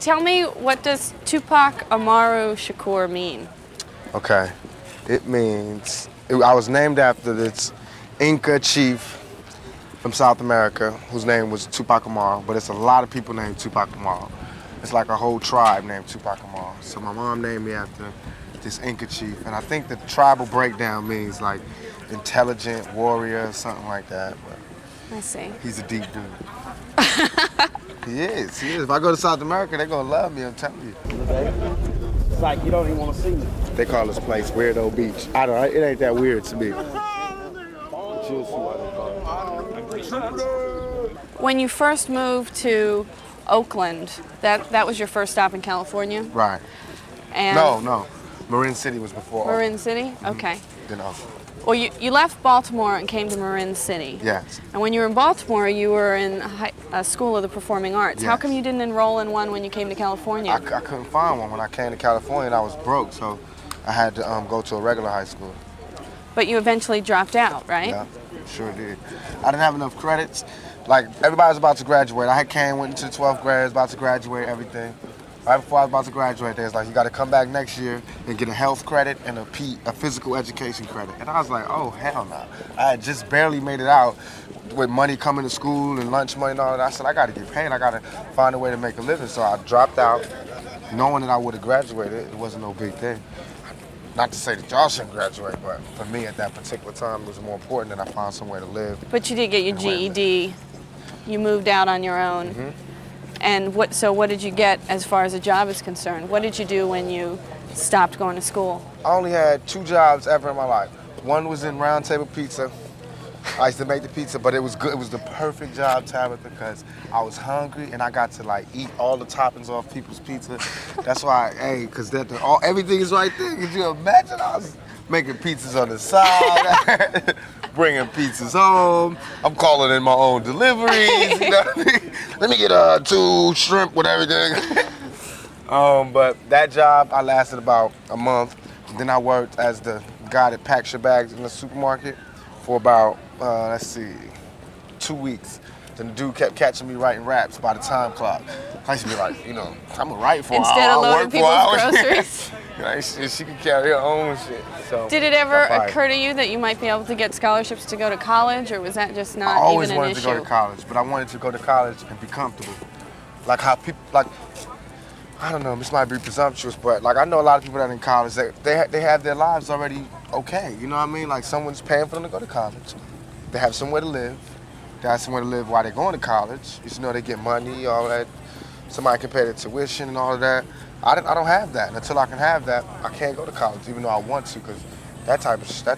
Tell me, what does Tupac Amaru Shakur mean? Okay, it means, I was named after this Inca chief from South America whose name was Tupac Amaru, but it's a lot of people named Tupac Amaru. It's like a whole tribe named Tupac Amaru. So my mom named me after this Inca chief, and I think the tribal breakdown means like intelligent warrior, something like that. But I see. he's a deep dude. He is. If I go to South America, they're gonna love me, I'm telling you. It's like you don't even want to see me. They call this place Weirdo Beach. I don't know, it ain't that weird to me. But you'll see why they call it. When you first moved to Oakland, that was your first stop in California? Right. And No. Marin City was before Marin Oakland. City? Okay. Then Oakland. Well, you left Baltimore and came to Marin City. Yes. And when you were in Baltimore, you were in a school of the performing arts. How Yes. come you didn't enroll in one when you came to California? I couldn't find one when I came to California, and I was broke, so I had to go to a regular high school. But you eventually dropped out, right? Yeah, sure did. I didn't have enough credits. Like, everybody was about to graduate. I went into the 12th grade, was about to graduate, everything. Right before I was about to graduate, they was like, you got to come back next year and get a health credit and a physical education credit. And I was like, oh, hell no. I had just barely made it out with money coming to school and lunch money and all that. I said, I got to get paid. I got to find a way to make a living. So I dropped out, knowing that I would have graduated. It wasn't no big thing. Not to say that y'all shouldn't graduate, but for me at that particular time, it was more important that I find somewhere to live. But you did get your GED. You moved out on your own. Mm-hmm. And what did you get as far as a job is concerned? What did you do when you stopped going to school? I only had 2 jobs ever in my life. One was in Round Table Pizza. I used to make the pizza, but it was good. It was the perfect job, Tabitha, because I was hungry and I got to like eat all the toppings off people's pizza. That's why, because everything is right there. Could you imagine? I was making pizzas on the side, bringing pizzas home. I'm calling in my own deliveries. You know what I mean? Let me get 2 shrimp with everything. But that job, I lasted about a month. Then I worked as the guy that packs your bags in the supermarket for about, 2 weeks. Then the dude kept catching me writing raps by the time clock. I used to be like, I'm gonna write for Instead an of hour, loading work for people's hours. groceries. She could carry her own shit. So Did it ever got fired. occur to you that you might be able to get scholarships to go to college, or was that just not I always even an wanted issue? to go to college, but I wanted to go to college and be comfortable. Like how people, I don't know, this might be presumptuous, but like I know a lot of people that are in college, they have their lives already okay, you know what I mean? Like someone's paying for them to go to college. They have somewhere to live. They have somewhere to live while they're going to college. They get money, all that. Somebody can pay their tuition and all of that. I don't have that. And until I can have that, I can't go to college, even though I want to, because that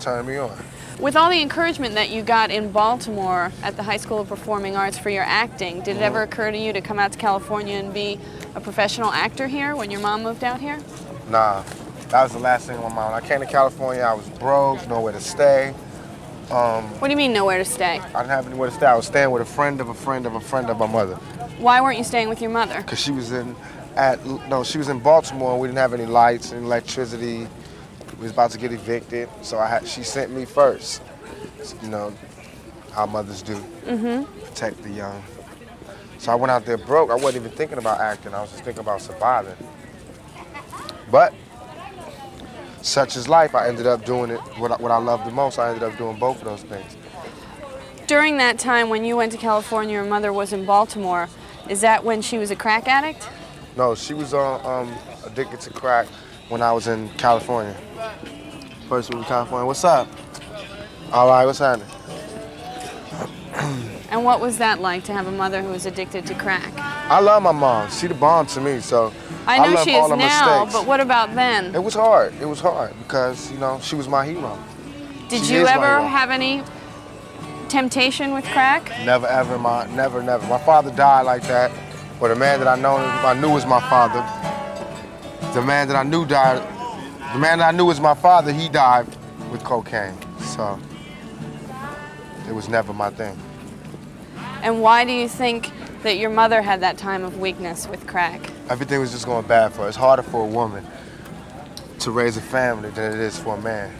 turned me on. With all the encouragement that you got in Baltimore at the High School of Performing Arts for your acting, did it ever occur to you to come out to California and be a professional actor here when your mom moved out here? Nah, that was the last thing on my mind. When I came to California, I was broke, nowhere to stay. What do you mean nowhere to stay? I didn't have anywhere to stay. I was staying with a friend of a friend of a friend of my mother. Why weren't you staying with your mother? Because she was in Baltimore, and we didn't have any lights and electricity. We was about to get evicted, so she sent me first. How mothers do. Protect the young. So I went out there broke. I wasn't even thinking about acting. I was just thinking about surviving. But such is life. I ended up doing it, what I love the most. I ended up doing both of those things. During that time when you went to California, your mother was in Baltimore. Is that when she was a crack addict? No, she was addicted to crack when I was in California. First week in California. What's up? All right, what's happening? And what was that like to have a mother who was addicted to crack? I love my mom. She the bomb to me, so I know love she all is her now, mistakes. but what about then? It was hard. It was hard because, she was my hero. Did She you is my ever hero. have any temptation with crack? Never, ever, never. My father died like that, but the man that I knew was my father. The man that I knew was my father, he died with cocaine, so it was never my thing. And why do you think that your mother had that time of weakness with crack? Everything was just going bad for her. It's harder for a woman to raise a family than it is for a man.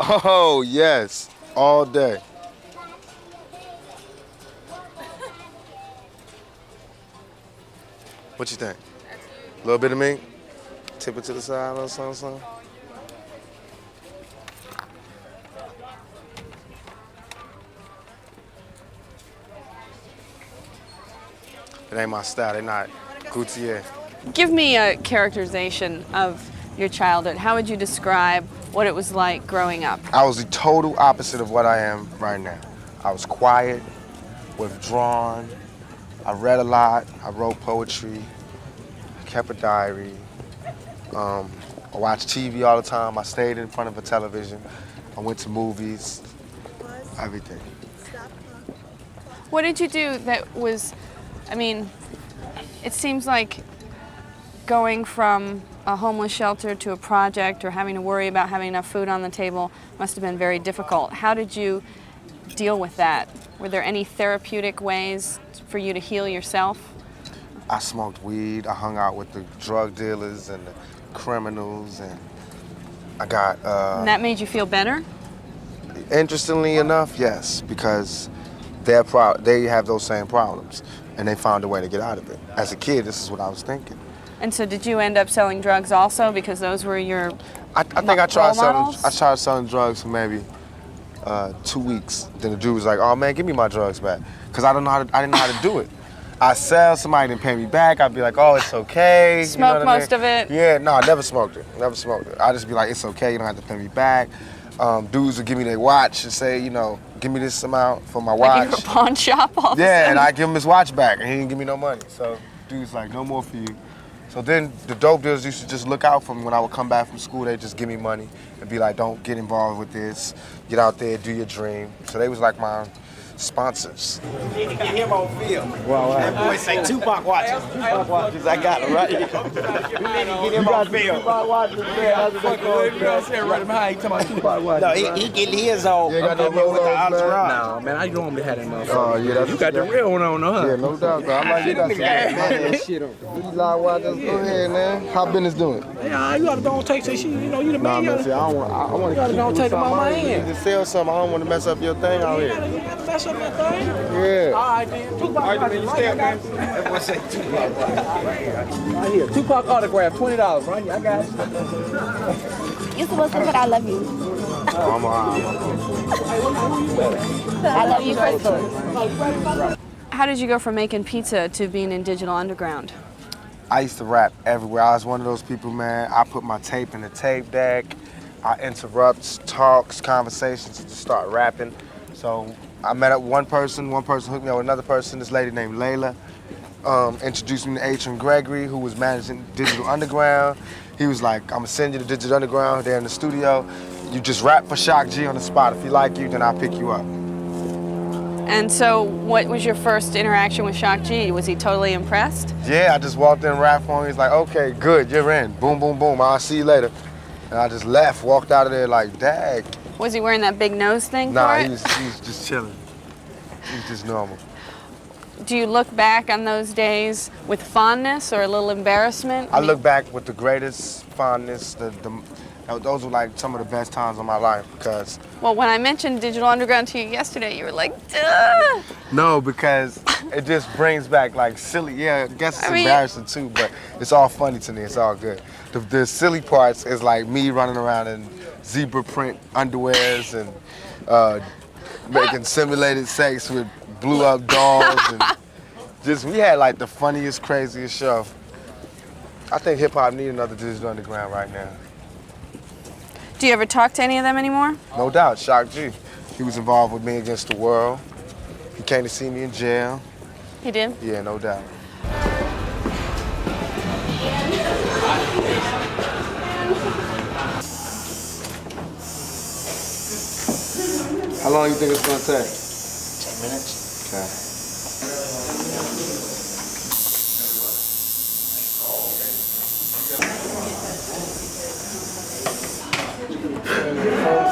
Oh, yes, all day. What you think? A little bit of meat? Tip it to the side, a little something, something. It ain't my style, they not Gutierrez. Give me a characterization of your childhood. How would you describe what it was like growing up? I was the total opposite of what I am right now. I was quiet, withdrawn. I read a lot. I wrote poetry. I kept a diary. I watched TV all the time. I stayed in front of a television. I went to movies. Everything. What did you do that was, I mean, it seems like going from a homeless shelter to a project or having to worry about having enough food on the table must have been very difficult. How did you deal with that? Were there any therapeutic ways for you to heal yourself? I smoked weed. I hung out with the drug dealers and the criminals, and I got... And that made you feel better? Interestingly enough, yes, because they have those same problems, and they found a way to get out of it. As a kid, this is what I was thinking. And so did you end up selling drugs also because those were your I think I tried models? I tried selling drugs for maybe 2 weeks. Then the dude was like, "Oh man, give me my drugs back," because I didn't know how to do it. I sell, somebody didn't pay me back. I'd be like, "Oh, it's okay." Smoke most of it? Yeah, no, I never smoked it. Never smoked it. I'd just be like, "It's okay. You don't have to pay me back." Dudes would give me their watch and say, you know, "Give me this amount for my watch." Like you were a pawn shop all of a Yeah, sudden? and I give him his watch back, and he didn't give me no money. So dude's like, "No more for you." So then the dope dealers used to just look out for me when I would come back from school. They'd just give me money and be like, "Don't get involved with this. Get out there, do your dream." So they was like my sponsors. You can get him on film. Well, that boy say Tupac watches. Tupac watches, I got it right. You need to get him on film. Tupac watches, man. Right behind you, talking about Tupac watches. No, he getting his on. Yeah, got that little with the man. entourage. No, man, I normally had that motherfucker. Oh, yeah, that's You got the real one on, huh? Yeah, no doubt, though. I like you got some that shit on. These live watches. Go ahead, man. How business doing? Yeah, you gotta don't take that shit. You know, you the Nah, man. man, see, I want to keep don't you take them out my something. hand. You just sell something. I don't want to mess up your thing out You here. gotta mess up that thing. Yeah. All right, then. Tupac watches, right? I got you. That boy say Tupac watches. Right here. Tupac autograph, $20, right here. I got you. You're supposed to put I love you. I'm I love you first. How did you go from making pizza to being in Digital Underground? I used to rap everywhere. I was one of those people, man. I put my tape in the tape deck. I interrupt talks, conversations, and just start rapping. So I met up one person hooked me up with another person, this lady named Layla. Introduced me to H. Gregory, who was managing Digital Underground. He was like, "I'm gonna send you to Digital Underground, they're in the studio. You just rap for Shock G on the spot. If he like you, then I'll pick you up." And so what was your first interaction with Shock G? Was he totally impressed? Yeah, I just walked in, rapped for him. He's like, "Okay, good, you're in. Boom, boom, boom. I'll see you later." And I just left, walked out of there like, "Dag." Was he wearing that big nose thing Nah, for he it? was just chilling. He was just normal. Do you look back on those days with fondness or a little embarrassment? I look back with the greatest fondness. Those were like some of the best times of my life because... Well, when I mentioned Digital Underground to you yesterday, you were like, duh! No, because it just brings back like silly, yeah, I guess it's I mean- embarrassing too, but it's all funny to me, it's all good. The silly parts is like me running around in zebra print underwears and making simulated sex with blew up dolls and just, we had like the funniest, craziest show. I think hip hop need another Digital Underground right now. Do you ever talk to any of them anymore? No doubt, Shock G. He was involved with Me Against the World. He came to see me in jail. He did? Yeah, no doubt. How long do you think it's gonna take? 10 minutes. Okay.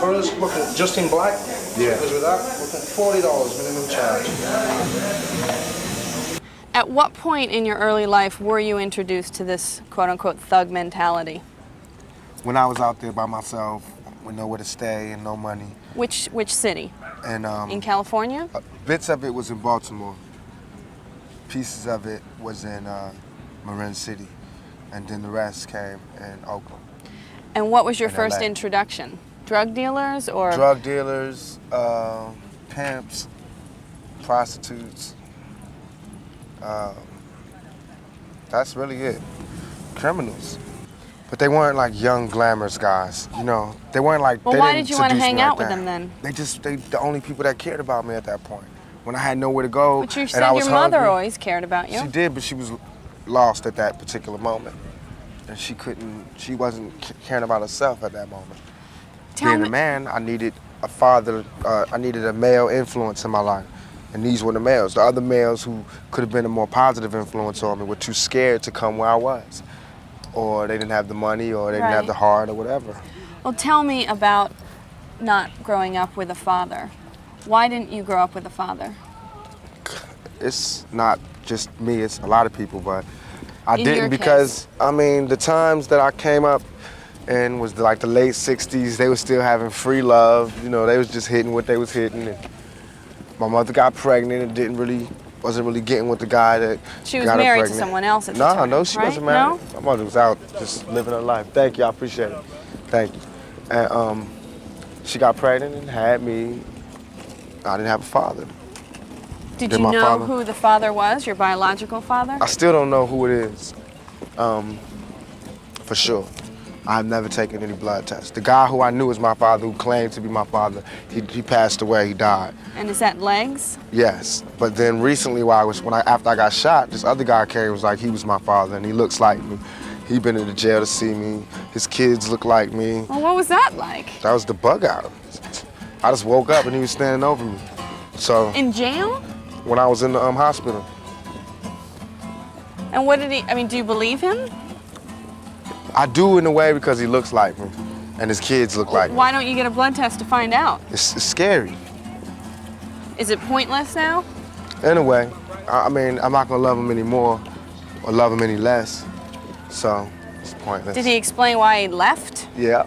First, look at just in black. Yeah. Because with that, look at $40 minimum charge. At what point in your early life were you introduced to this quote-unquote thug mentality? When I was out there by myself, with nowhere to stay and no money, Which city? and In California? bits of it was in Baltimore. Pieces of it was in Marin City, and then the rest came in Oakland. And what was your In first LA. introduction? Drug dealers or? Drug dealers, pimps, prostitutes. That's really it. Criminals. But they weren't like young, glamorous guys, you know. They weren't like. Well, they why didn't did you want to seduce hang me like out with that. them then? They the only people that cared about me at that point. When I had nowhere to go, But you and said I was your mother hungry. always cared about you. She did, but she was lost at that particular moment, and she wasn't caring about herself at that moment. Being a man, I needed a father. I needed a male influence in my life, and these were the males. The other males who could have been a more positive influence on me were too scared to come where I was, or they didn't have the money, or they didn't have Right. the heart, or whatever. Well, tell me about not growing up with a father. Why didn't you grow up with a father? It's not just me, it's a lot of people, but I In your didn't because, I mean, the times that I came up and was like the late 60s, they were still having free love. You know, they was just hitting what they was hitting. And my mother got pregnant and wasn't really getting with the guy that She was got her married to pregnant. someone else at the time, No, she right? wasn't married. No? My mother was out just living her life. Thank you, I appreciate it. Thank you. And she got pregnant and had me. I didn't have a father. Did Did you my know father- who the father was, your biological father? I still don't know who it is, for sure. I've never taken any blood tests. The guy who I knew was my father, who claimed to be my father, he passed away, he died. And is that legs? Yes, but then recently after I got shot, this other guy came and was like, he was my father and he looks like me. He been in the jail to see me. His kids look like me. Well, what was that like? That was the bug out. I just woke up and he was standing over me. So In jail? when I was in the hospital, And what did do you believe him? I do in a way because he looks like me and his kids look like me. Why don't you get a blood test to find out? It's scary. Is it pointless now? In a way. I mean, I'm not gonna love him anymore or love him any less. So it's pointless. Did he explain why he left? Yeah.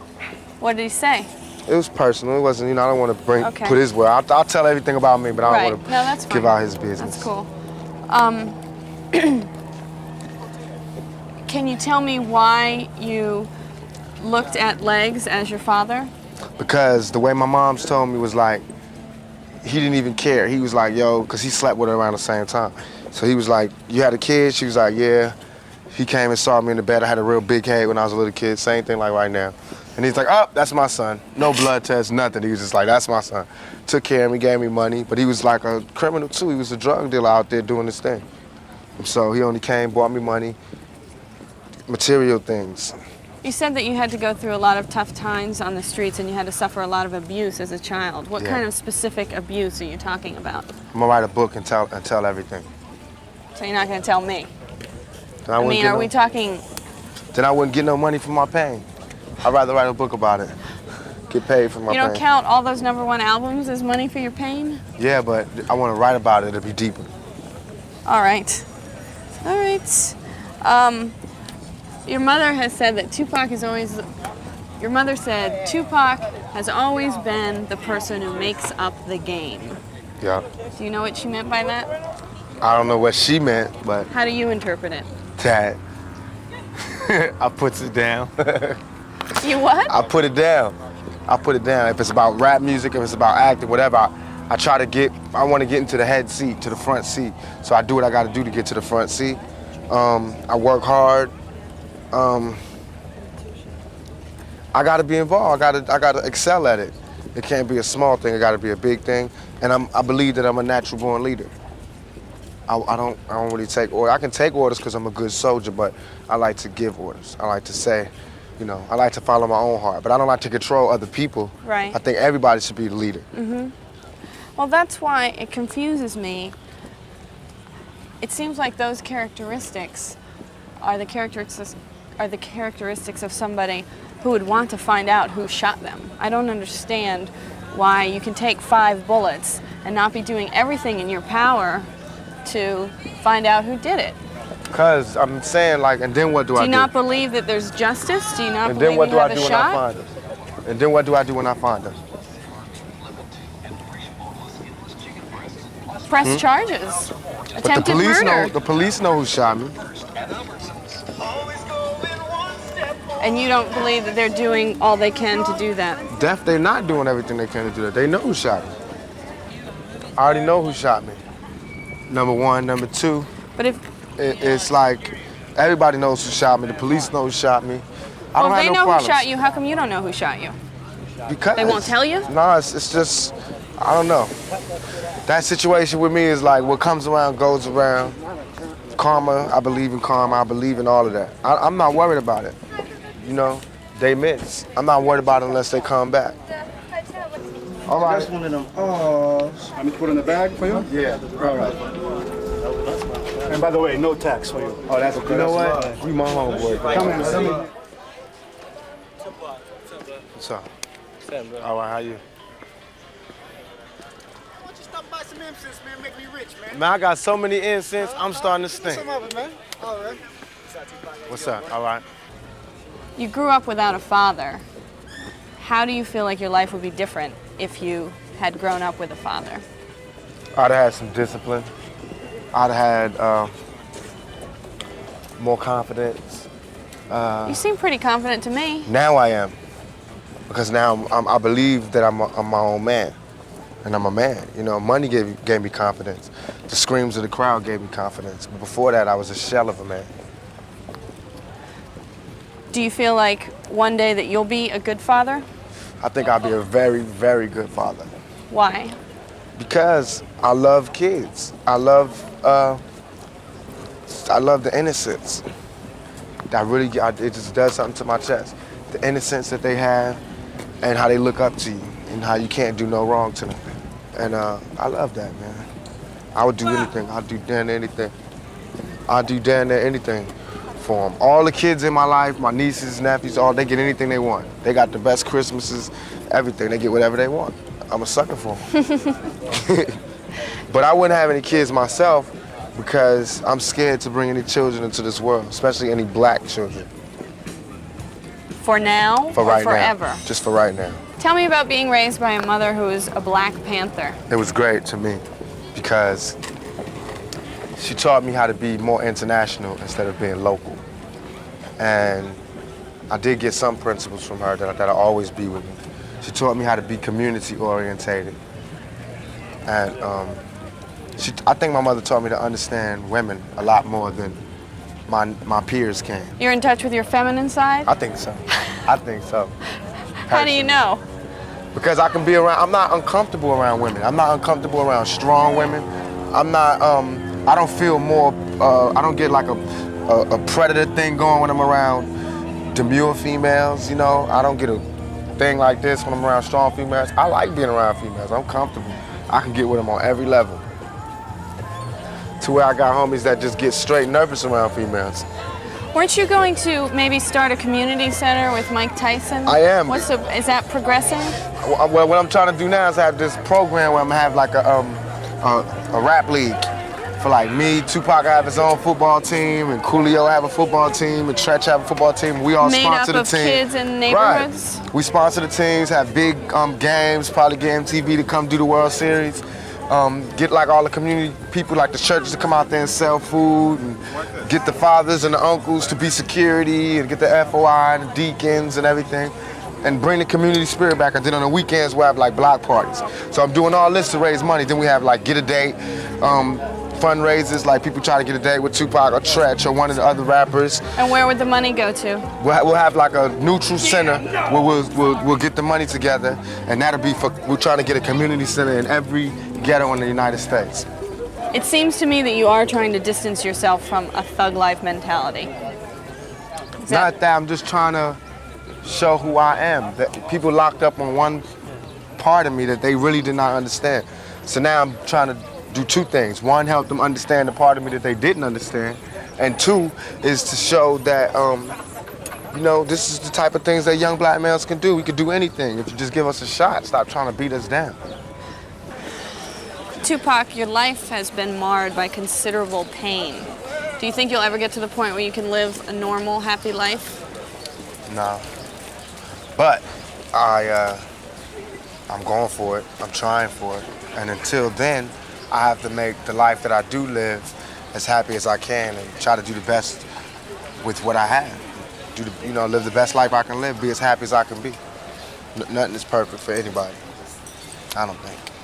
What did he say? It was personal. It wasn't, I don't want to Okay. put his word. I'll tell everything about me, but I Right. don't want to No, that's give fine. out his business. That's cool. Can you tell me why you looked at legs as your father? Because the way my mom's told me was like, he didn't even care. He was like, yo, because he slept with her around the same time. So he was like, you had a kid? She was like, yeah. He came and saw me in the bed. I had a real big head when I was a little kid, same thing like right now. And he's like, oh, that's my son. No blood test, nothing. He was just like, that's my son. Took care of me, gave me money, but he was like a criminal too. He was a drug dealer out there doing his thing. And so he only came, bought me money, material things. You said that you had to go through a lot of tough times on the streets and you had to suffer a lot of abuse as a child. What Yeah. kind of specific abuse are you talking about? I'm gonna write a book and tell everything. So you're not going to tell me? Then I wouldn't mean, get are no- we talking... Then I wouldn't get no money for my pain. I'd rather write a book about it. Get paid for my You don't pain. count all those #1 albums as money for your pain? Yeah, but I want to write about it to be deeper. All right. All right. Your mother has said that Tupac is always... Your mother said Tupac has always been the person who makes up the game. Yeah. Do you know what she meant by that? I don't know what she meant, but How do you interpret it? that I puts it down. You what? I put it down. I put it down. If it's about rap music, if it's about acting, whatever, I want to get into the head seat, to the front seat. So I do what I got to do to get to the front seat. I work hard. I got to be involved. I got to excel at it. It can't be a small thing. It got to be a big thing. And I believe that I'm a natural born leader. I don't really take orders. I can take orders because I'm a good soldier, but I like to give orders. I like to say, I like to follow my own heart, but I don't like to control other people. Right. I think everybody should be the leader. Well, that's why it confuses me. It seems like those characteristics are the characteristics of somebody who would want to find out who shot them. I don't understand why you can take 5 bullets and not be doing everything in your power to find out who did it. Because I'm saying, and then what do I do? Do you not believe that there's justice? Do you not And believe then what you do I have do a when I shot? find them? And then what do I do when I find them? Press charges. But the Attempted police murder. know who shot me. And you don't believe that they're doing all they can to do that? They're not doing everything they can to do that. They know who shot me. I already know who shot me. Number one. Number two, But if it's like everybody knows who shot me. The police know who shot me. I don't if have they no know problems. who shot you, how come you don't know who shot you? Because They won't tell you? No, it's just, I don't know. That situation with me is like what comes around goes around. Karma, I believe in karma. I believe in all of that. I'm not worried about it. You know, they miss. I'm not worried about it unless they come back. All right. That's one of them. Oh. Want me to put in the bag for you? Yeah. All right. And by the way, no tax for you. Oh, that's okay. You know what? You my homeboy. Come in. What's up? All right, how you? Stop by some incense, man. Make me rich, man. Man, I got so many incense, I'm starting to stink. Some of it, man. All right. What's up? All right. You grew up without a father. How do you feel like your life would be different if you had grown up with a father? I'd have had some discipline. I'd have had more confidence. You seem pretty confident to me. Now I am. Because now I believe that I'm my own man. And I'm a man. You know, money gave me confidence. The screams of the crowd gave me confidence. But before that, I was a shell of a man. Do you feel like one day that you'll be a good father? I think I'll be a very, very good father. Why? Because I love kids. I love the innocence. It just does something to my chest. The innocence that they have and how they look up to you and how you can't do no wrong to them. And I love that, man. I would do anything. I'd do damn near anything. I'd do damn near anything for them. All the kids in my life, my nieces, nephews, they get anything they want. They got the best Christmases, everything. They get whatever they want. I'm a sucker for them. But I wouldn't have any kids myself because I'm scared to bring any children into this world, especially any black children. For now For or right forever? now. Just for right now. Tell me about being raised by a mother who is a Black Panther. It was great to me because she taught me how to be more international instead of being local. And I did get some principles from her that'll always be with me. She taught me how to be community orientated. And I think my mother taught me to understand women a lot more than my peers can. You're in touch with your feminine side? I think so. I think so. How do you know? Because I can be around, I'm not uncomfortable around women. I'm not uncomfortable around strong women. I'm not, I don't feel more, I don't get like a predator thing going when I'm around demure females, you know? I don't get a thing like this when I'm around strong females. I like being around females, I'm comfortable. I can get with them on every level. To where I got homies that just get straight nervous around females. Weren't you going to maybe start a community center with Mike Tyson? I am. Is that progressing? Well, what I'm trying to do now is have this program where I'm gonna have like a rap league for like me, Tupac have his own football team, and Coolio have a football team, and Tretch have a football team. We all sponsor the team. Made up of kids in neighborhoods? Right. We sponsor the teams, have big games, probably get MTV to come do the World Series. Get like all the community people, like the churches to come out there and sell food, and get the fathers and the uncles to be security, and get the FOI and the deacons and everything, and bring the community spirit back. And then on the weekends we'll have like block parties. So I'm doing all this to raise money. Then we have like Get a Date, fundraisers, like people try to get a date with Tupac or Tretch or one of the other rappers. And where would the money go to? We'll have like a neutral center where we'll get the money together, and that'll be for, we're trying to get a community center in every ghetto in the United States. It seems to me that you are trying to distance yourself from a thug life mentality. Not that, I'm just trying to show who I am. That people locked up on one part of me that they really did not understand. So now I'm trying to do two things. One, help them understand the part of me that they didn't understand. And two, is to show that, you know, this is the type of things that young black males can do. We can do anything if you just give us a shot. Stop trying to beat us down. Tupac, your life has been marred by considerable pain. Do you think you'll ever get to the point where you can live a normal, happy life? No. But I'm going for it. I'm trying for it. And until then, I have to make the life that I do live as happy as I can and try to do the best with what I have. live the best life I can live, be as happy as I can be. Nothing is perfect for anybody. I don't think.